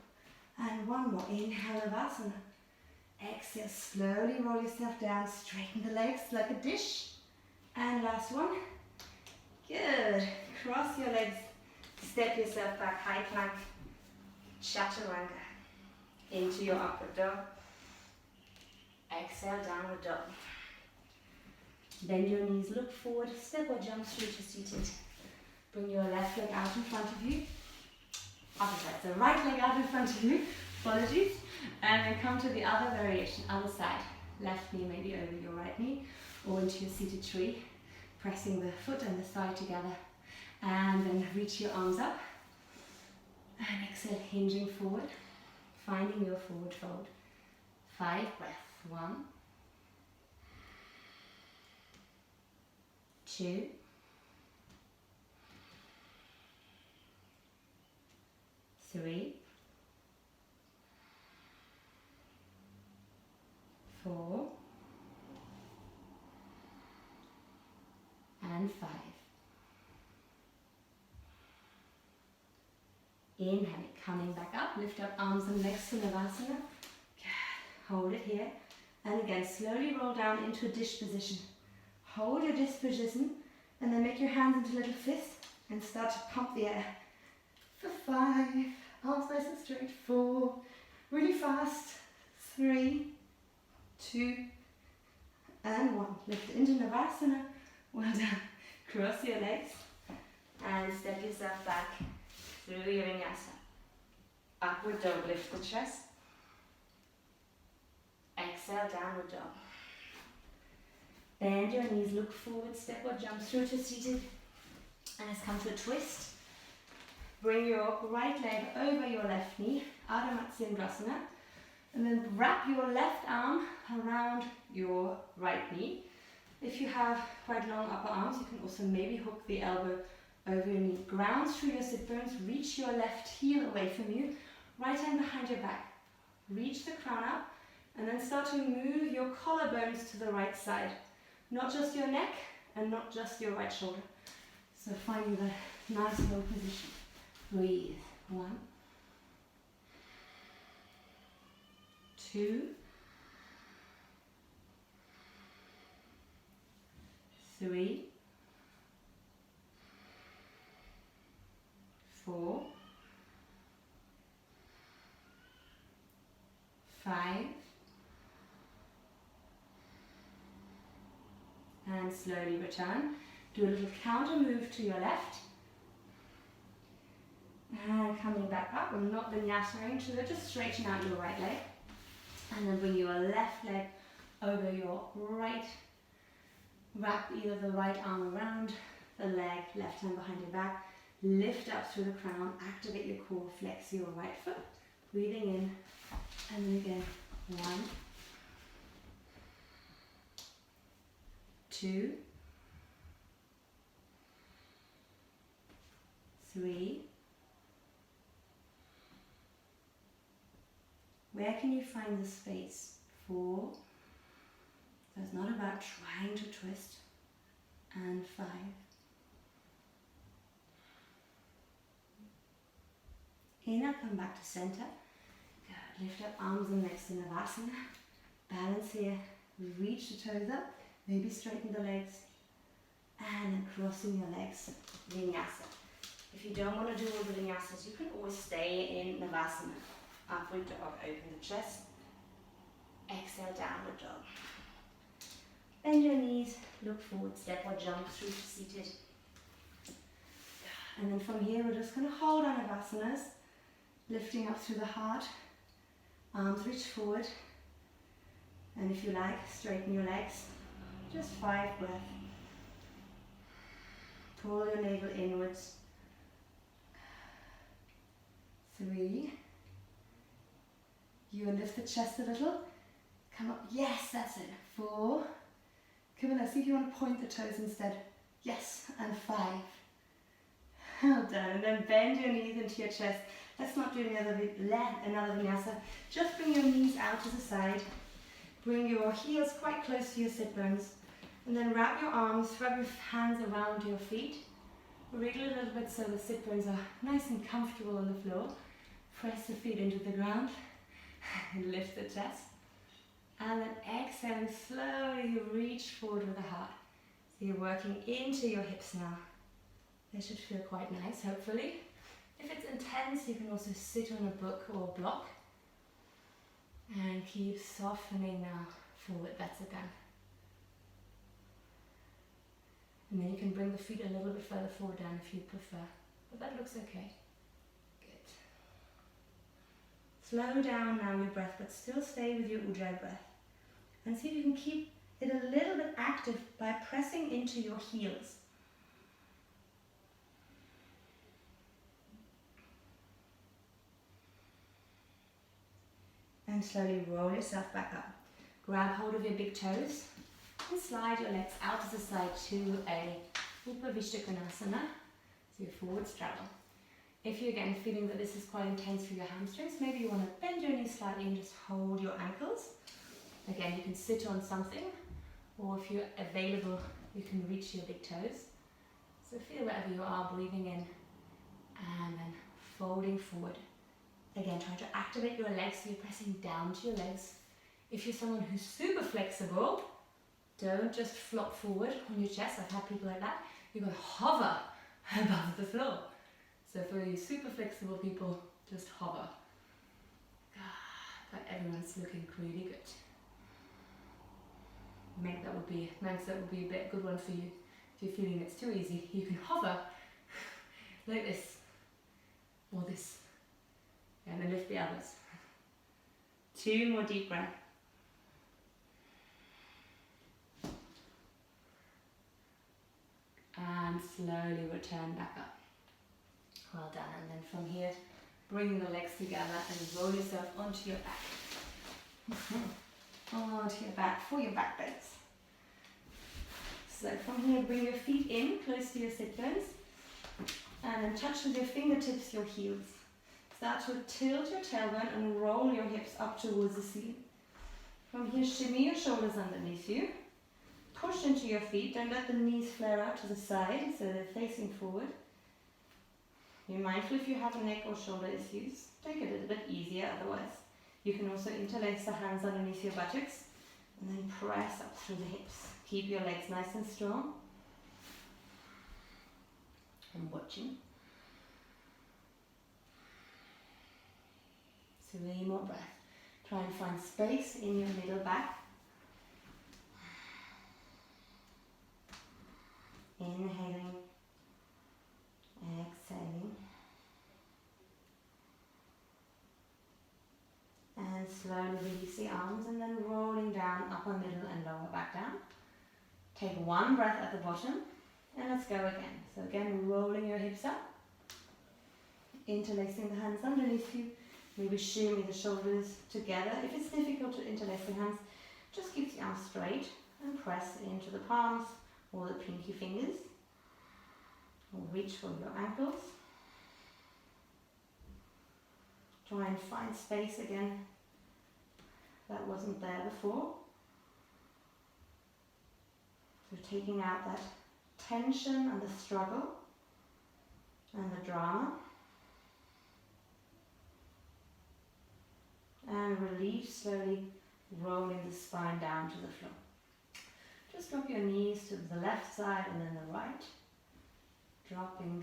A: And 1 more. Inhale, Navasana. Exhale, slowly roll yourself down, straighten the legs like a dish. And last one. Good. Cross your legs, step yourself back, high plank, Chandrasana. Into your upward dog. Exhale, downward dog. Bend your knees, look forward, step or jump through to seated. Bring your left leg out in front of you. Opposite, so right leg out in front of you. Apologies. And then come to the other variation, other side. Left knee maybe over your right knee or into your seated tree. Pressing the foot and the thigh together. And then reach your arms up. And exhale, hinging forward. Finding your forward fold. 5 breaths. 1, 2, 3, 4, Inhale, coming back up, lift up arms and legs to Navasana. Hold it here. And again, slowly roll down into a dish position. Hold your dish position and then make your hands into little fists and start to pump the air. For 5, arms nice and straight. 4, really fast. 3, 2, and 1. Lift into Navasana. Well done. Cross your legs and step yourself back through your Vinyasa. Upward dog, lift the chest. Exhale, downward dog. Bend your knees, look forward, step or jump through to seated. And let's come to a twist. Bring your right leg over your left knee, Ardha Chandrasana. And then wrap your left arm around your right knee. If you have quite long upper arms, you can also maybe hook the elbow over your knee. Ground through your sit bones, reach your left heel away from you. Right hand behind your back. Reach the crown up. And then start to move your collarbones to the right side. Not just your neck and not just your right shoulder. So finding the nice low position. Breathe. 1, 2, 3, 4, 5, and slowly return. Do a little counter move to your left. And coming back up, we're not vinyasa, so just straighten out your right leg. And then bring your left leg over your right. Wrap either the right arm around the leg, left hand behind your back. Lift up through the crown, activate your core, flex your right foot. Breathing in, and then again. 1, 2, 3. Where can you find the space? 4. So it's not about trying to twist. And 5. Inhale, come back to center. Good. Lift up arms and legs to Navasana. Balance here. Reach the toes up. Maybe straighten the legs. And then crossing your legs. Vinyasa. If you don't want to do all the vinyasas, you can always stay in Navasana. Upward dog, open the chest. Exhale, downward dog. Bend your knees, look forward, step or jump through to seated. And then from here, we're just going to hold our Navasanas, lifting up through the heart. Arms reach forward. And if you like, straighten your legs. Just 5 breaths. Pull your navel inwards. 3. You lift the chest a little. Come up. Yes, that's it. 4. Come on, let's see if you want to point the toes instead. Yes, and 5. Well done. And then bend your knees into your chest. Let's not do another vinyasa. Just bring your knees out to the side. Bring your heels quite close to your sit bones. And then wrap your arms, wrap your hands around your feet. Wriggle a little bit so the sit bones are nice and comfortable on the floor. Press the feet into the ground. Lift the chest. And then exhaling, slowly reach forward with the heart. So you're working into your hips now. They should feel quite nice, hopefully. If it's intense, you can also sit on a book or a block. And keep softening now forward. That's it done. And then you can bring the feet a little bit further forward down if you prefer. But that looks okay. Good. Slow down now your breath, but still stay with your Ujjayi breath. And see if you can keep it a little bit active by pressing into your heels. And slowly roll yourself back up. Grab hold of your big toes and slide your legs out to the side to a Upavishtakonasana, so your forward straddle. If you're again feeling that this is quite intense for your hamstrings, maybe you want to bend your knees slightly and just hold your ankles. Again, you can sit on something, or if you're available, you can reach your big toes. So feel wherever you are, breathing in and then folding forward. Again, try to activate your legs so you're pressing down to your legs. If you're someone who's super flexible, don't just flop forward on your chest. I've had people like that. You're going to hover above the floor. So for you super flexible people, just hover. But everyone's looking really good. Maybe that would be a bit good one for you. If you're feeling it's too easy, you can hover like this or this, and then lift the others. 2 more deep breaths. And slowly return back up. Well done. And then from here, bring the legs together and roll yourself onto your back. Onto your back for your back bends. So from here, bring your feet in close to your sit bones and then touch with your fingertips your heels. Start to tilt your tailbone and roll your hips up towards the ceiling. From here, shimmy your shoulders underneath you. Push into your feet. Don't let the knees flare out to the side so they're facing forward. Be mindful if you have neck or shoulder issues. Take it a little bit easier otherwise. You can also interlace the hands underneath your buttocks and then press up through the hips. Keep your legs nice and strong. And watching. 3 more breaths. Try and find space in your middle back. Inhaling, exhaling, and slowly release the arms and then rolling down, upper, middle and lower back down. Take 1 breath at the bottom and let's go again. So again, rolling your hips up, interlacing the hands underneath you, maybe shimmy the shoulders together. If it's difficult to interlace the hands, just keep the arms straight and press into the palms or the pinky fingers, or reach for your ankles. Try and find space again that wasn't there before. So taking out that tension and the struggle and the drama. And release, slowly rolling the spine down to the floor. Just drop your knees to the left side and then the right. Dropping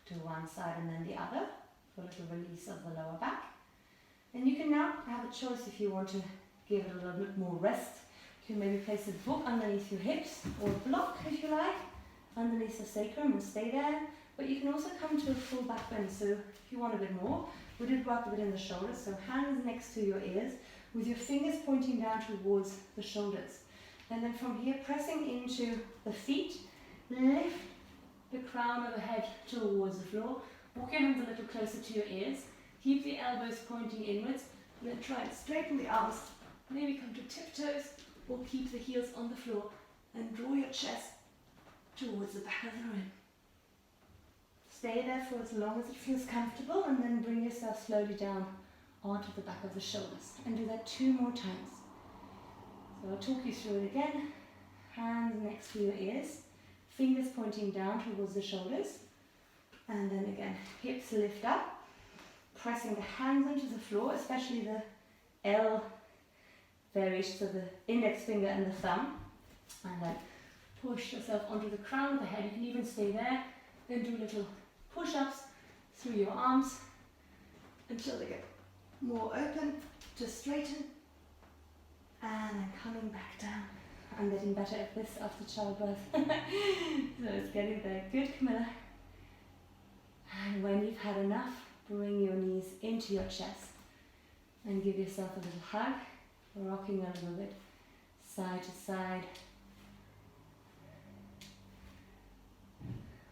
A: to one side and then the other for a little release of the lower back. And you can now have a choice if you want to give it a little bit more rest. You can maybe place a book underneath your hips or a block, if you like, underneath the sacrum and stay there. But you can also come to a full back bend. So if you want a bit more, we did work a bit in the shoulders. So hands next to your ears with your fingers pointing down towards the shoulders. And then from here, pressing into the feet, lift the crown of the head towards the floor. Walk your hands a little closer to your ears. Keep the elbows pointing inwards. And then try and straighten the arms. Maybe come to tiptoes or keep the heels on the floor and draw your chest towards the back of the room. Stay there for as long as it feels comfortable and then bring yourself slowly down onto the back of the shoulders. And do that 2 more times. So I'll talk you through it again. Hands next to your ears. Fingers pointing down towards the shoulders. And then again, hips lift up. Pressing the hands into the floor, especially the L variation, so the index finger and the thumb. And then push yourself onto the crown of the head. You can even stay there. Then do little push-ups through your arms until they get more open to straighten. And then coming back down. I'm getting better at this after childbirth. So it's getting there. Good, Camilla. And when you've had enough, bring your knees into your chest and give yourself a little hug, rocking a little bit side to side.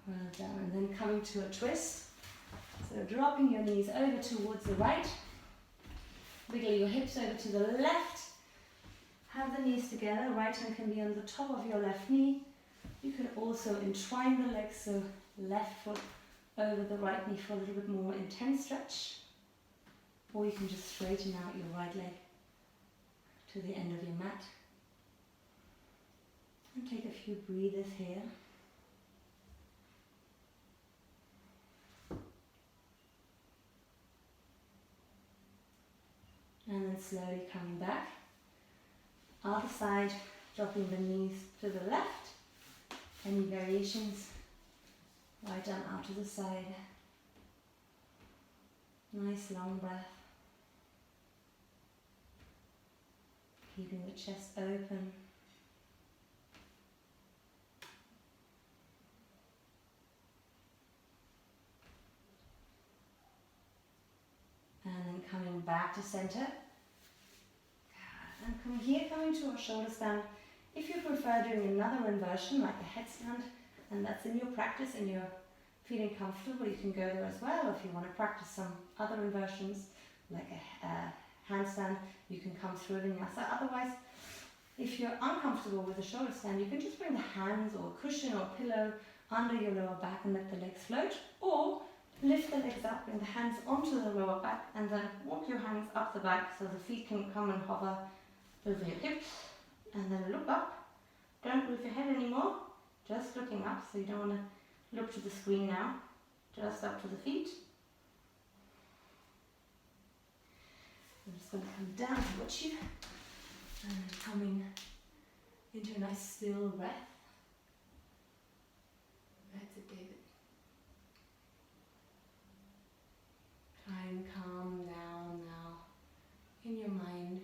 A: Well done. And then coming to a twist. So dropping your knees over towards the right. Wiggle your hips over to the left. Have the knees together. Right hand can be on the top of your left knee. You can also entwine the legs, so left foot over the right knee for a little bit more intense stretch. Or you can just straighten out your right leg to the end of your mat. And take a few breathers here. then slowly coming back. Other side, dropping the knees to the left. Any variations? Right arm out to the side. Nice long breath. Keeping the chest open. And then coming back to center. And from here, coming to a shoulder stand. If you prefer doing another inversion, like a headstand, and that's in your practice and you're feeling comfortable, you can go there as well. If you want to practice some other inversions, like a handstand, you can come through Vinyasa. Otherwise, if you're uncomfortable with the shoulder stand, you can just bring the hands or cushion or pillow under your lower back and let the legs float, or lift the legs up, bring the hands onto the lower back, and then walk your hands up the back so the feet can come and hover over your hips, and then look up. Don't move your head anymore, just looking up, so you don't want to look to the screen now, just up to the feet. I'm just going to come down towards you, and coming into a nice still breath. That's it, David. Try and calm down now in your mind.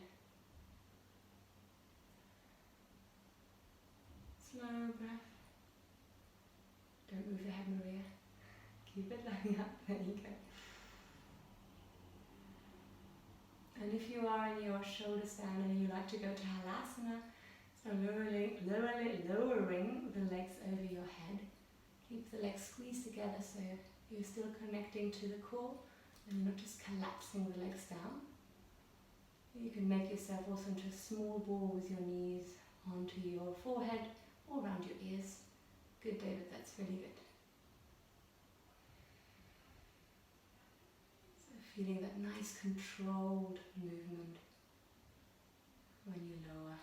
A: Slow breath. Don't move your head, Maria. Keep it lying up. There you go. And if you are in your shoulder stand and you like to go to Tadasana, so lowering the legs over your head. Keep the legs squeezed together so you're still connecting to the core and not just collapsing the legs down. You can make yourself also into a small ball with your knees onto your forehead or around your ears. Good, David, that's really good. So feeling that nice controlled movement when you lower.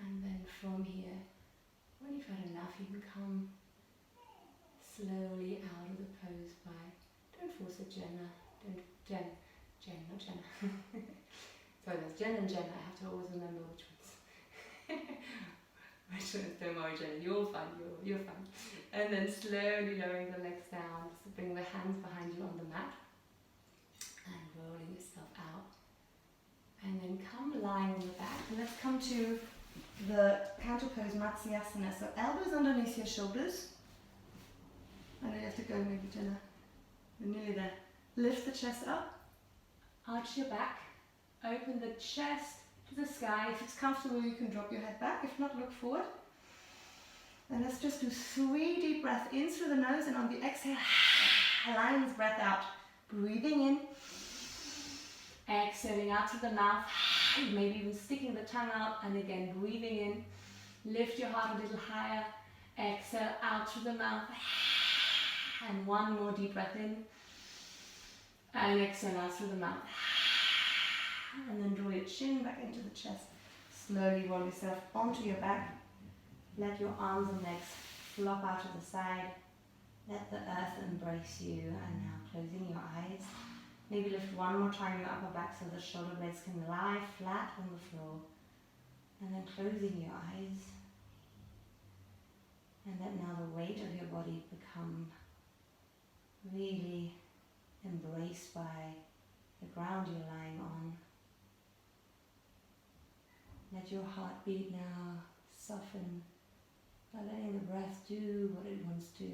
A: And then from here, when you've had enough, you can come slowly out of the pose by, don't force it, Jenna, Jen, not Jenna. Sorry, there's Jen and Jen, I have to always remember which ones. Which ones, don't worry Jenna, you're fine, you're fine. And then slowly lowering the legs down, so bring the hands behind you on the mat, and rolling yourself out. And then come lying on the back, and let's come to the counter pose Matsyasana. So elbows underneath your shoulders. I know you have to go maybe, Jenna. We're nearly there. Lift the chest up, arch your back, open the chest to the sky. If it's comfortable, you can drop your head back. If not, look forward. And let's just do 3 deep breaths in through the nose, and on the exhale, lion's breath out. Breathing in, exhaling out through the mouth, maybe even sticking the tongue out, and again breathing in. Lift your heart a little higher, exhale out through the mouth, and 1 more deep breath in, and exhale out through the mouth. And then draw your chin back into the chest. Slowly roll yourself onto your back. Let your arms and legs flop out to the side. Let the earth embrace you. And now closing your eyes. Maybe lift 1 more time your upper back so the shoulder blades can lie flat on the floor. And then closing your eyes. And let now the weight of your body become really embraced by the ground you're lying on. Let your heartbeat now soften by letting the breath do what it wants to.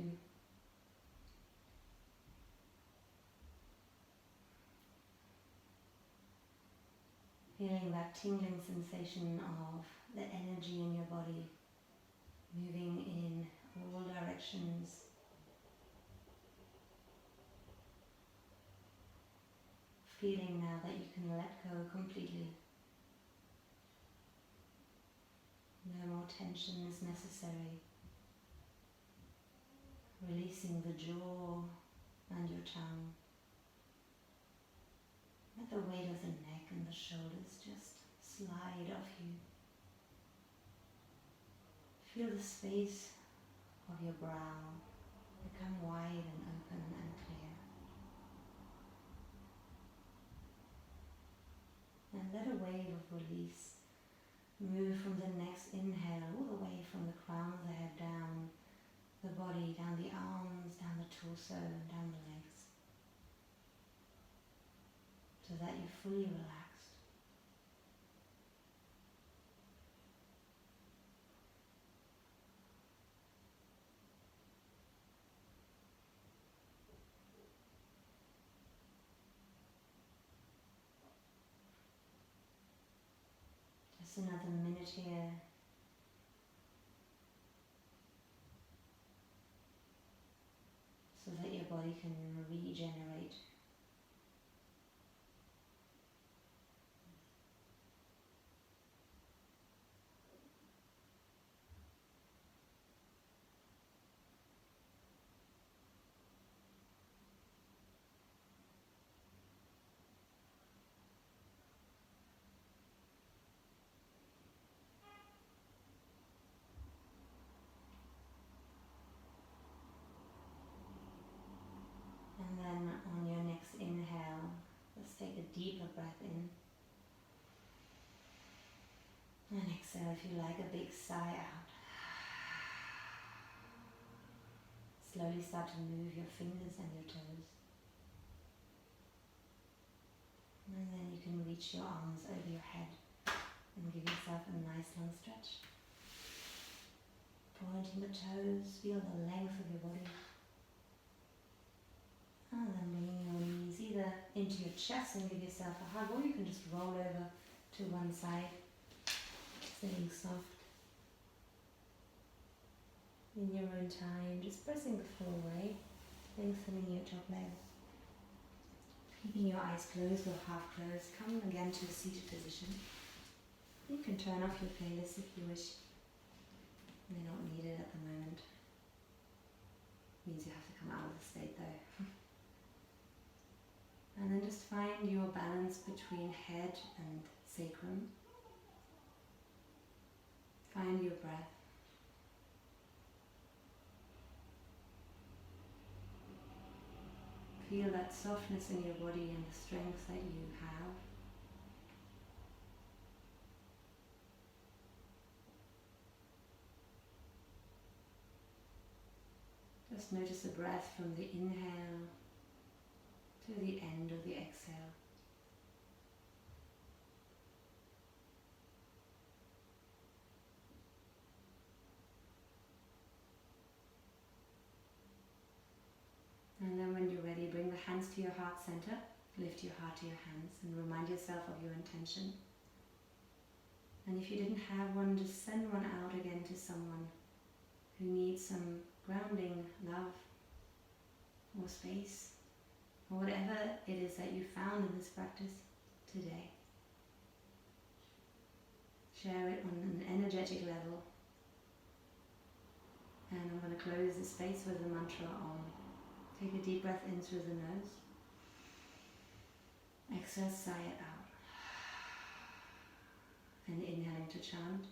A: Feeling that tingling sensation of the energy in your body moving in all directions. Feeling now that you can let go completely. No more tension is necessary. Releasing the jaw and your tongue. Let the weight of the neck and the shoulders just slide off you. Feel the space of your brow become wide and open and clear. let a wave of release move from the next inhale all the way from the crown of the head down the body, down the arms, down the torso, and down the legs, so that you're fully relaxed. Just another minute here. So that your body can regenerate. And then on your next inhale, let's take a deeper breath in. And exhale, if you like, a big sigh out. Slowly start to move your fingers and your toes. And then you can reach your arms over your head and give yourself a nice long stretch. Pointing the toes, feel the length of your body. And then bringing your knees either into your chest and give yourself a hug, or you can just roll over to one side, staying soft. In your own time, just pressing the floor away, lengthening your top leg. Keeping your eyes closed or half closed, come again to a seated position. You can turn off your playlist if you wish. They're not needed at the moment. Means you have to come out of the state though. And then just find your balance between head and sacrum. Find your breath. Feel that softness in your body and the strength that you have. Just notice the breath from the inhale to the end of the exhale. And then when you're ready, bring the hands to your heart center, lift your heart to your hands and remind yourself of your intention. And if you didn't have one, just send one out again to someone who needs some grounding, love, or space, or whatever it is that you found in this practice today. Share it on an energetic level. And I'm going to close the space with the mantra Om. Take a deep breath in through the nose. Exhale, sigh it out. And inhaling to chant.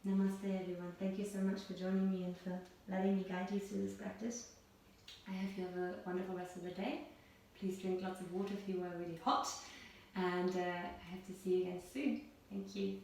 A: Namaste everyone. Thank you so much for joining me and for letting me guide you through this practice. I hope you have a wonderful rest of the day. Please drink lots of water if you are really hot. And I hope to see you again soon. Thank you.